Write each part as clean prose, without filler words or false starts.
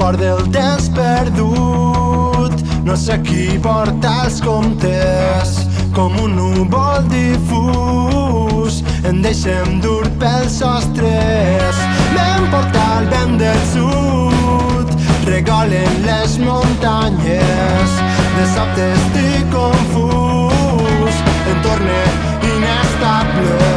por del temps perdut. No sé qui porta els comptes, com un núvol difús. Em deixem dur pels sostres, m'emporta el vent del sud. Regolen les muntanyes, de sobte estic confús. Em torne inestable.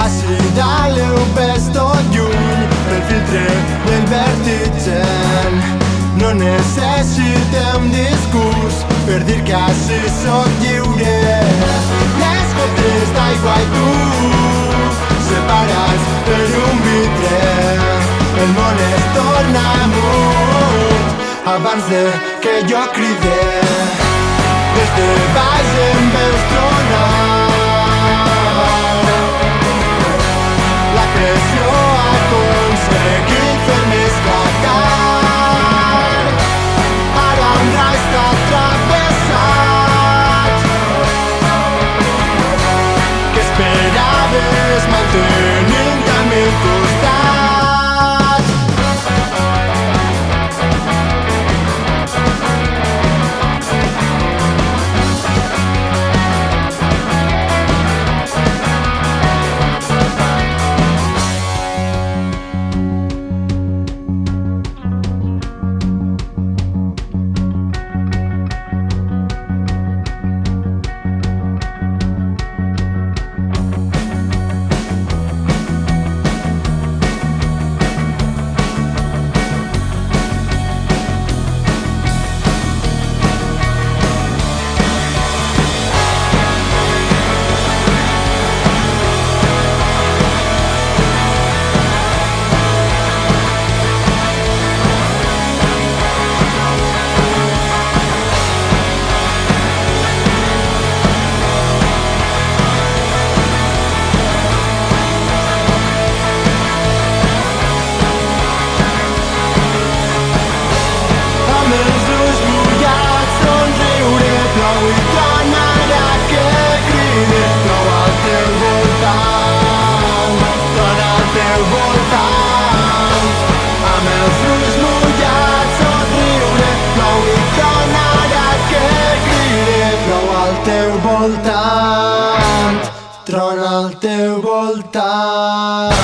Ací dalt heu vist tot lluny el filtre del vertigen. No necessitem discurs per dir que ací sóc lliure. Les gotes d'aigua i tu, separats per un vidre. El món es torna mut abans de que jo cride. Des de baix em veus tronar. La creació ha aconseguit fer-me esclatar. Ara un rai està travessat. Què esperaves mantenint-te al meu costat? Trona al teu voltant.